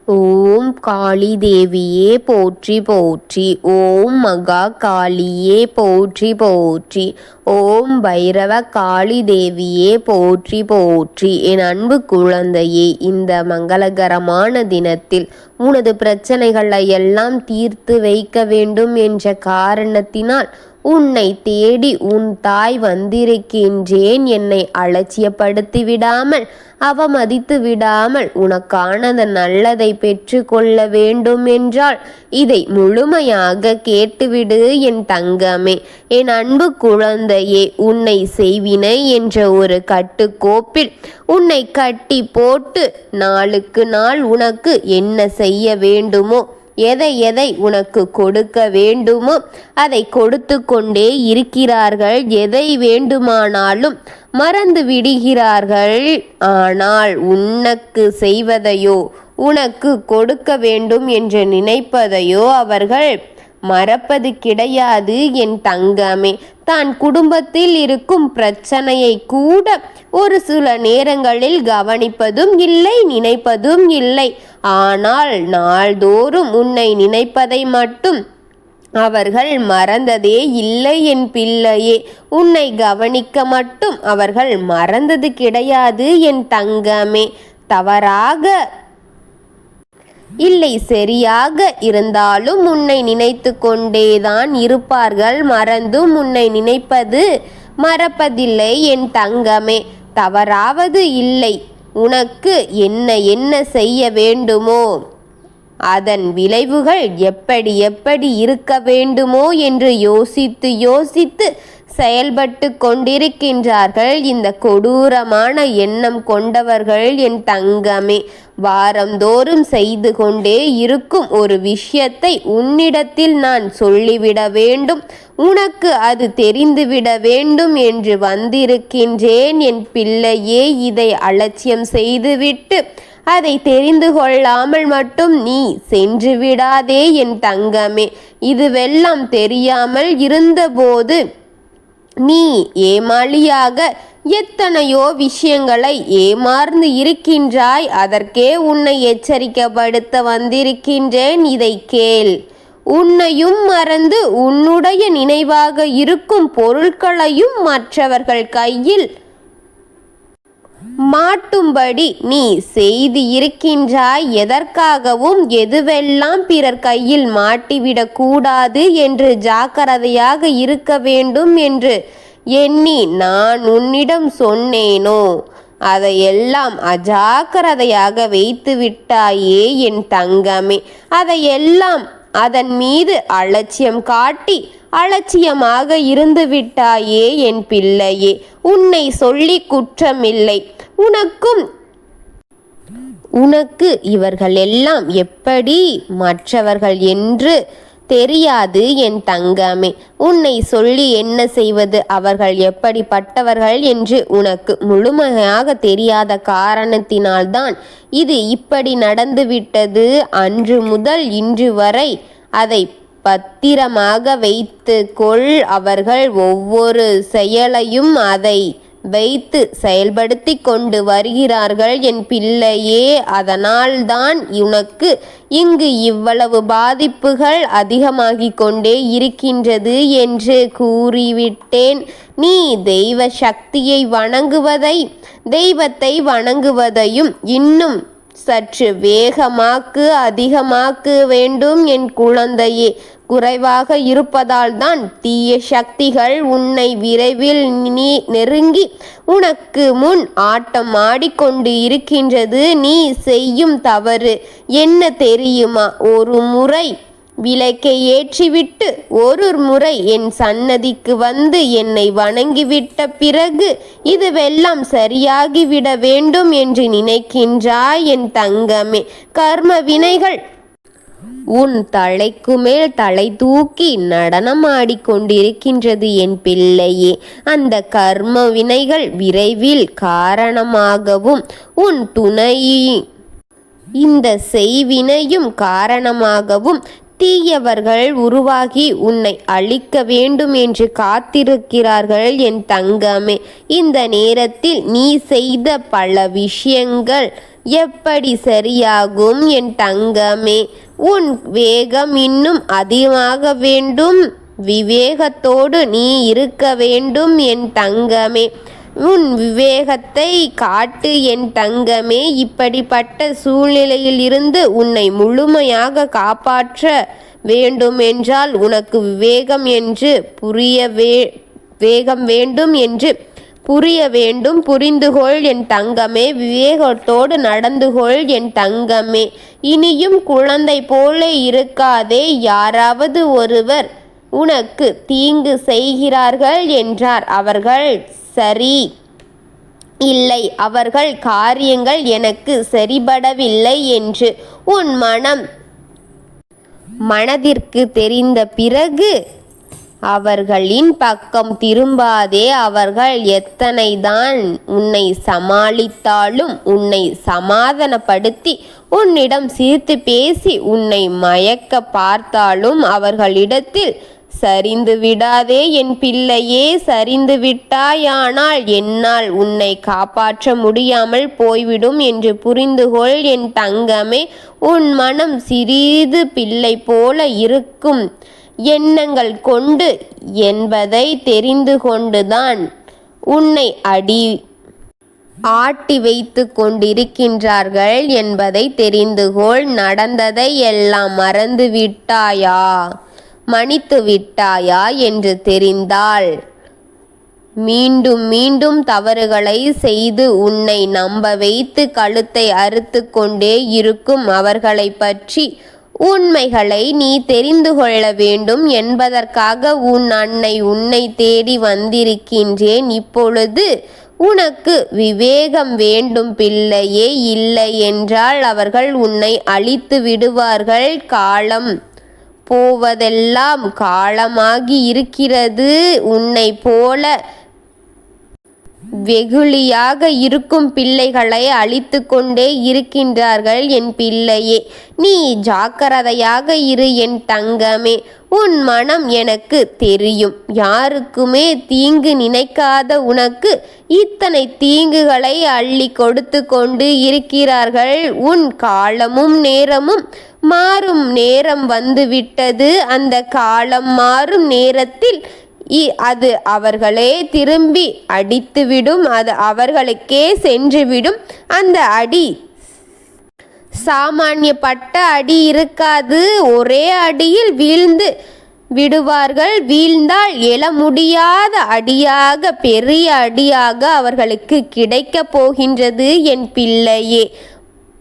ஓம் காளி தேவியே போற்றி போற்றி. ஓம் மகா காளியே போற்றி போற்றி. ஓம் பைரவ காளி தேவியே போற்றி போற்றி. என் அன்பு குழந்தையே, இந்த மங்களகரமான தினத்தில் உனது பிரச்சனைகளை எல்லாம் தீர்த்து வைக்க வேண்டும் என்ற காரணத்தினால் உன்னை தேடி உன் தாய் வந்திருக்கின்றேன். என்னை அலட்சியப்படுத்தி விடாமல், அவமதித்து விடாமல் உனக்கானது நல்லதை பெற்று கொள்ள வேண்டும் என்றால் இதை முழுமையாக கேட்டுவிடு என் தங்கமே. என் அன்பு குழந்தையே, உன்னை செய்வினை என்ற ஒரு கட்டுக்கோப்பில் உன்னை கட்டி போட்டு நாளுக்கு நாள் உனக்கு என்ன செய்ய வேண்டுமோ, எதை உனக்கு கொடுக்க வேண்டுமோ அதை கொடுத்து கொண்டே இருக்கிறார்கள். எதை வேண்டுமானாலும் மறந்து விடுகிறார்கள். ஆனால் உனக்கு செய்வதையோ, உனக்கு கொடுக்க வேண்டும் என்று நினைப்பதையோ அவர்கள் மறப்பது கிடையாது என் தங்கமே. தான் குடும்பத்தில் இருக்கும் பிரச்சனையை கூட ஒரு சில நேரங்களில் கவனிப்பதும் இல்லை, நினைப்பதும் இல்லை. ஆனால் நாள்தோறும் உன்னை நினைப்பதை மட்டும் அவர்கள் மறந்ததே இல்லை என் பிள்ளையே. உன்னை கவனிக்க மட்டும் அவர்கள் மறந்தது கிடையாது என் தங்கமே. தவறாக இல்லை, சரியாக இருந்தாலும் உன்னை நினைத்து கொண்டேதான் இருப்பார்கள். மறந்தும் உன்னை நினைப்பது மறப்பதில்லை என் தங்கமே. தவறாவது இல்லை. உனக்கு என்ன செய்ய வேண்டுமோ, அதன் விளைவுகள் எப்படி இருக்க வேண்டுமோ என்று யோசித்து செயல்பட்டு கொண்டிருக்கின்றார்கள் இந்த கொடூரமான எண்ணம் கொண்டவர்கள் என் தங்கமே. வாரந்தோறும் செய்து கொண்டே இருக்கும் ஒரு விஷயத்தை உன்னிடத்தில் நான் சொல்லிவிட வேண்டும், உனக்கு அது தெரிந்துவிட வேண்டும் என்று வந்திருக்கின்றேன் என் பிள்ளையே. இதை அலட்சியம் செய்துவிட்டு அதை தெரிந்து கொள்ளாமல் மட்டும் நீ சென்று விடாதே என் தங்கமே. இதுவெல்லாம் தெரியாமல் இருந்தபோது நீ ஏமாளியாக எத்தனையோ விஷயங்களை ஏமாந்து இருக்கின்றாய். அதற்கே உன்னை எச்சரிக்கைப்படுத்த வந்திருக்கின்றேன். இதை கேள். உன்னையும் மறந்து உன்னுடைய நினைவாக இருக்கும் பொருட்களையும் மற்றவர்கள் கையில் மாட்டும்படி நீ செய்து இருக்கின்றாய். எதற்காகவும் எதுவெல்லாம் பிறர் கையில் மாட்டிவிடக் கூடாது என்று ஜாக்கிரதையாக இருக்க வேண்டும் என்று எண்ணி நான் உன்னிடம் சொன்னேனோ அதையெல்லாம் அஜாக்கிரதையாக வைத்து விட்டாயே என் தங்கமே. அதையெல்லாம் அதன் மீது அலட்சியம் காட்டி அலட்சியமாக இருந்து விட்டாயே என் பிள்ளையே. உன்னை சொல்லி குற்றமில்லை. உனக்கு இவர்கள் எல்லாம் எப்படி மற்றவர்கள் என்று தெரியாது என் தங்கமே. உன்னை சொல்லி என்ன செய்வது, அவர்கள் எப்படிப்பட்டவர்கள் என்று உனக்கு முழுமையாக தெரியாத காரணத்தினால்தான் இது இப்படி நடந்துவிட்டது. அன்று முதல் இன்று வரை அதை பத்திரமாக வைத்து கொள். அவர்கள் ஒவ்வொரு செயலையும் அதை வைத்து செயல்படுத்தி கொண்டு வருகிறார்கள் என் பிள்ளையே. அதனால்தான் உனக்கு இங்கு இவ்வளவு பாதிப்புகள் அதிகமாகிக் கொண்டே இருக்கின்றது என்று கூறிவிட்டேன். நீ தெய்வ சக்தியை தெய்வத்தை வணங்குவதையும் இன்னும் சற்று அதிகமாக்கு வேண்டும் என் குழந்தையே. குறைவாக இருப்பதால் தான் தீய சக்திகள் உன்னை விரைவில் நெருங்கி உனக்கு முன் ஆட்டம் ஆடிக்கொண்டு இருக்கின்றது. நீ செய்யும் தவறு என்ன தெரியுமா? ஒரு முறை விளக்கை ஏற்றிவிட்டு ஒரு முறை என் சன்னதிக்கு வந்து என்னை வணங்கிவிட்ட பிறகு இதுவெல்லாம் சரியாகிவிட வேண்டும் என்று நினைக்கின்றாய் என் தங்கமே. கர்ம வினைகள் உன் தலைக்கு மேல் தலை தூக்கி நடனமாடிக்கொண்டிருக்கின்றது என் பிள்ளையே. அந்த கர்ம வினைகள் விரைவில் காரணமாகவும் உன் துணை இந்த செய்வினையும் காரணமாகவும் தீயவர்கள் உருவாகி உன்னை அழிக்க வேண்டும் என்று காத்திருக்கிறார்கள் என் தங்கமே. இந்த நேரத்தில் நீ செய்த பல விஷயங்கள் எப்படி சரியாகும் என் தங்கமே? உன் வேகம் இன்னும் அதிகமாக வேண்டும். விவேகத்தோடு நீ இருக்க வேண்டும் என் தங்கமே. உன் விவேகத்தை காட்டு என் தங்கமே. இப்படிப்பட்ட சூழ்நிலையில் இருந்து உன்னை முழுமையாக காப்பாற்ற வேண்டுமென்றால் உனக்கு விவேகம் வேண்டும் என்று புரிய வேண்டும். புரிந்துகொள் என் தங்கமே. விவேகத்தோடு நடந்துகொள் என் தங்கமே. இனியும் குழந்தை போல இருக்காதே. யாராவது ஒருவர் உனக்கு தீங்கு செய்கிறார்கள் என்றார். அவர்கள் சரி இல்லை, அவர்கள் காரியங்கள் எனக்கு சரிபடவில்லை என்று உன் மனதிற்கு தெரிந்த பிறகு அவர்களின் பக்கம் திரும்பாதே. அவர்கள் எத்தனைதான் உன்னை சமாளித்தாலும், உன்னை சமாதானப்படுத்தி உன்னிடம் சிரித்து பேசி உன்னை மயக்க பார்த்தாலும் அவர்களிடத்தில் சரிந்து விடாதே என் பிள்ளையே. சரிந்து விட்டாயானால் என்னால் உன்னை காப்பாற்ற முடியாமல் போய்விடும் என்று புரிந்துகொள் என் தங்கமே. உன் மனம் சிறிது பிள்ளை போல இருக்கும் எண்ணங்கள் கொண்டு என்பதை தெரிந்து கொண்டுதான் உன்னை ஆட்டி வைத்து கொண்டிருக்கின்றார்கள் என்பதை தெரிந்துகொள். நடந்ததை எல்லாம் மறந்து விட்டாயா, மன்னித்து விட்டாயா என்று தெரிந்தால் மீண்டும் மீண்டும் தவறுகளை செய்து உன்னை நம்ப வைத்து கழுத்தை அறுத்து கொண்டே இருக்கும் அவர்களை பற்றி உண்மைகளை நீ தெரிந்து கொள்ள வேண்டும் என்பதற்காக உன் அன்னை உன்னை தேடி வந்திருக்கின்றேன். இப்பொழுது உனக்கு விவேகம் வேண்டும் பிள்ளையே. இல்லை என்றால் அவர்கள் உன்னை அழித்து விடுவார்கள். காலம் போவதெல்லாம் காலமாகி இருக்கிறது. உன்னை போல வெகுளியாக இருக்கும் பிள்ளைகளை அழித்து கொண்டே இருக்கின்றார்கள் என் பிள்ளையே. நீ ஜாக்கிரதையாக இரு என் தங்கமே. உன் மனம் எனக்கு தெரியும். யாருக்குமே தீங்கு நினைக்காத உனக்கு இத்தனை தீங்குகளை அள்ளி கொடுத்து கொண்டு இருக்கிறார்கள். உன் காலமும் நேரமும் மாறும் நேரம் வந்துவிட்டது. அந்த காலம் மாறும் நேரத்தில் அது அவர்களே திரும்பி அடித்துவிடும். அது அவர்களுக்கே சென்றுவிடும். அந்த அடி சாமானியப்பட்ட அடி இருக்காது. ஒரே அடியில் வீழ்ந்து விடுவார்கள். வீழ்ந்தால் எழ முடியாத அடியாக, பெரிய அடியாக அவர்களுக்கு கிடைக்கப் போகின்றது என் பிள்ளையே.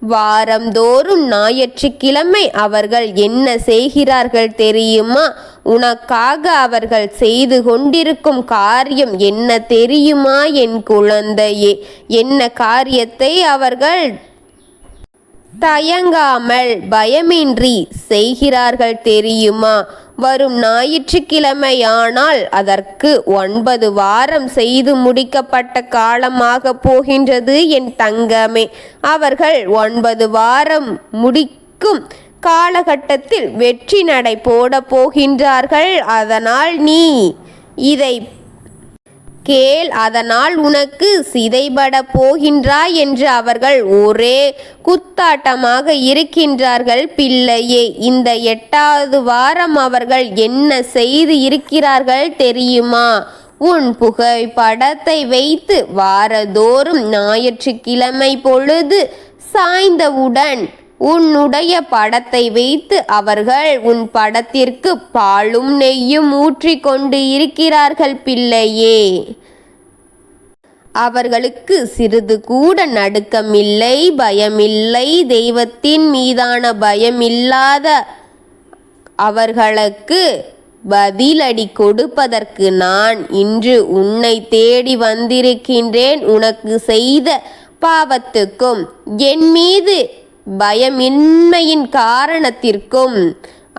வாரந்தோறும் ஞாயிற்றுக்கிழமை அவர்கள் என்ன செய்கிறார்கள் தெரியுமா? உனக்காக அவர்கள் செய்து கொண்டிருக்கும் காரியம் என்ன தெரியுமா என் குழந்தையே? என்ன காரியத்தை அவர்கள் தயங்காமல் பயமின்றி செய்கிறார்கள் தெரியுமா? வரும் ஞாயிற்றுக்கிழமையானால் அதற்கு 9 வாரம் செய்து முடிக்கப்பட்ட காலமாக போகின்றது என் தங்கமே. அவர்கள் 9 வாரம் முடிக்கும் காலகட்டத்தில் வெற்றி நடை போட போகின்றார்கள். அதனால் நீ இதை கேள். அதனால் உனக்கு சிதைபட போகின்றாய் என்று அவர்கள் ஒரே குத்தாட்டமாக இருக்கின்றார்கள் பிள்ளையே. இந்த 8வது வாரம் அவர்கள் என்ன செய்து இருக்கிறார்கள் தெரியுமா? உன் புகைப்படத்தை வைத்து வாரதோறும் ஞாயிற்றுக்கிழமை பொழுது சாய்ந்தவுடன் உன்னுடைய படத்தை வைத்து அவர்கள் உன் படத்திற்கு பாலும் நெய்யும் ஊற்றி கொண்டு இருக்கிறார்கள் பிள்ளையே. அவர்களுக்கு சிறிது கூட நடுக்கமில்லை, பயமில்லை. தெய்வத்தின் மீதான பயமில்லாத அவர்களுக்கு பதிலடி கொடுப்பதற்கு நான் இன்று உன்னை தேடி வந்திருக்கின்றேன். உனக்கு செய்த பாவத்துக்கும் என் மீது பயமின்மையின் காரணத்திற்கும்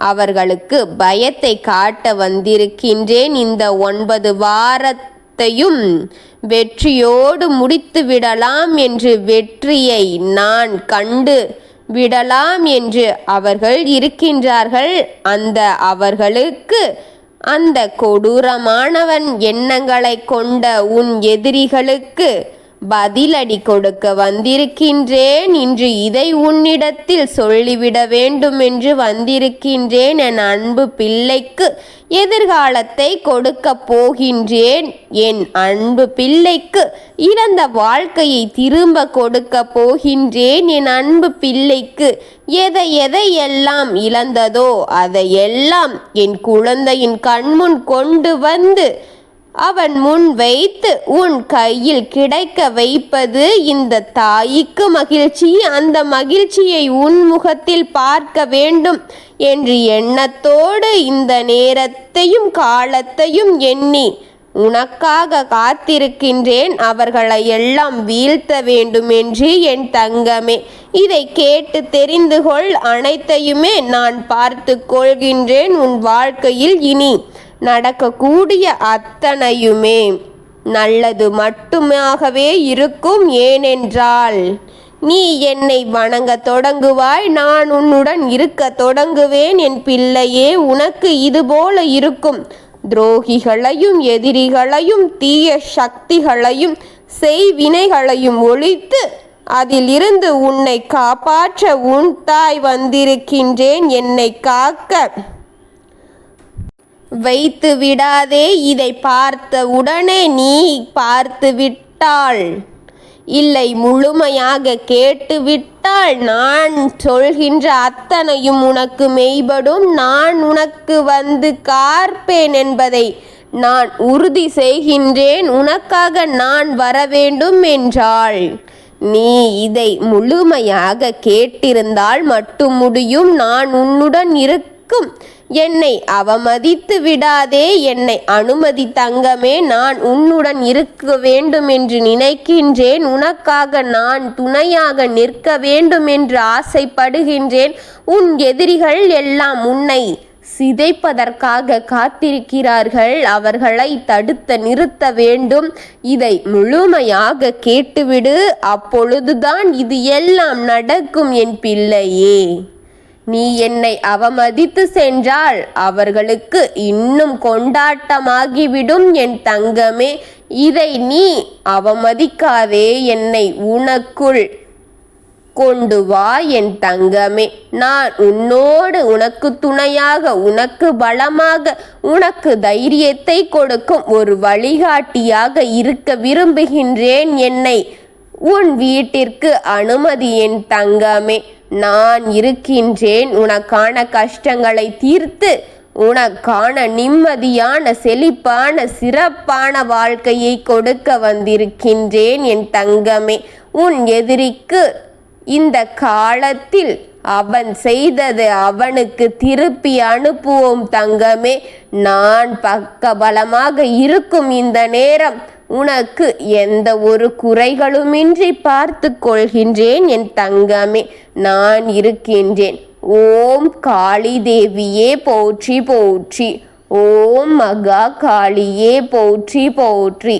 அவர்களுக்கு பயத்தை காட்ட வந்திருக்கின்றேன். இந்த 9 வாரத்தையும் வெற்றியோடு முடித்து விடலாம் என்று, வெற்றியை நான் கண்டு விடலாம் என்று அவர்கள் இருக்கின்றார்கள். அவர்களுக்கு அந்த கொடூரமானவன் எண்ணங்களை கொண்ட உன் எதிரிகளுக்கு பதிலடி கொடுக்க வந்திருக்கின்றேன். இன்று இதை உன்னிடத்தில் சொல்லிவிட வேண்டும் என்று வந்திருக்கின்றேன். என் அன்பு பிள்ளைக்கு எதிர்காலத்தை கொடுக்க போகின்றேன். என் அன்பு பிள்ளைக்கு இழந்த வாழ்க்கையை திரும்ப கொடுக்க போகின்றேன். என் அன்பு பிள்ளைக்கு எதையெல்லாம் இழந்ததோ அதையெல்லாம் என் குழந்தையின் கண்முன் கொண்டு வந்து அவன் முன் வைத்து உன் கையில் கிடைக்க வைப்பது இந்த தாய்க்கு மகிழ்ச்சி. அந்த மகிழ்ச்சியை உன் முகத்தில் பார்க்க வேண்டும் என்று எண்ணத்தோடு இந்த நேரத்தையும் காலத்தையும் எண்ணி உனக்காக காத்திருக்கின்றேன். அவர்களை எல்லாம் வீழ்த்த வேண்டும் என்று என் தங்கமே. இதை கேட்டு தெரிந்து கொள். அனைத்தையுமே நான் பார்த்து கொள்கின்றேன். உன் வாழ்க்கையில் இனி நடக்கக்கூடிய அத்தனையுமே நல்லது மட்டுமாகவே இருக்கும். ஏனென்றால் நீ என்னை வணங்க தொடங்குவாய், நான் உன்னுடன் இருக்க தொடங்குவேன். என் பிள்ளையே, உனக்கு இதுபோல இருக்கும் துரோகிகளையும் எதிரிகளையும் தீய சக்திகளையும் செய்வினைகளையும் ஒழித்து அதிலிருந்து உன்னை காப்பாற்ற உன் தாய் வந்திருக்கின்றேன். என்னை காக்க வைத்து விடாதே. இதை பார்த்த உடனே நீ பார்த்து விட்டாள், இல்லை முழுமையாக கேட்டுவிட்டால் நான் சொல்கின்ற அத்தனையும் உனக்கு மெய்படும். நான் உனக்கு வந்து காப்பேன் என்பதை நான் உறுதி செய்கின்றேன். உனக்காக நான் வர வேண்டும் என்றால் நீ இதை முழுமையாக கேட்டிருந்தால் மட்டும் முடியும். நான் உன்னுடன் இருக்கும். என்னை அவமதித்து விடாதே. என்னை அனுமதி தங்கமே. நான் உன்னுடன் இருக்க வேண்டும் என்று நினைக்கின்றேன். உனக்காக நான் துணையாக நிற்க வேண்டும் என்று ஆசைப்படுகின்றேன். உன் எதிரிகள் எல்லாம் உன்னை சிதைப்பதற்காக காத்திருக்கிறார்கள். அவர்களை தடுத்து நிறுத்த வேண்டும். இதை முழுமையாக கேட்டுவிடு. அப்பொழுதுதான் இது எல்லாம் நடக்கும். என் பிள்ளையே, நீ என்னை அவமதித்து சென்றால் அவர்களுக்கு இன்னும் கொண்டாட்டமாகிவிடும். என் தங்கமே, இதை நீ அவமதிக்காதே. என்னை உனக்குள் கொண்டு வா என் தங்கமே. நான் உன்னோடு உனக்கு துணையாக, உனக்கு பலமாக, உனக்கு தைரியத்தை கொடுக்கும் ஒரு வழிகாட்டியாக இருக்க விரும்புகின்றேன். என்னை உன் வீட்டிற்கு அனுமதி என் தங்கமே. நான் இருக்கின்றேன். உனக்கான கஷ்டங்களை தீர்த்து உனக்கான நிம்மதியான செழிப்பான சிறப்பான வாழ்க்கையை கொடுக்க வந்திருக்கின்றேன் என் தங்கமே. உன் எதிரிக்கு இந்த காலத்தில் அவன் செய்தது அவனுக்கு திருப்பி அனுப்புவோம் தங்கமே. நான் பக்கபலமாக இருக்கும் இந்த நேரம் உனக்கு எந்த ஒரு குறைகளுமின்றி பார்த்து கொள்கின்றேன் என் தங்கமே. நான் இருக்கின்றேன். ஓம் காளி தேவியே போற்றி போற்றி. ஓம் மகா காளியே போற்றி போற்றி.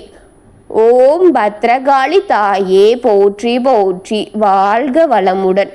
ஓம் பத்ரகாளி தாயே போற்றி போற்றி. வாழ்க வளமுடன்.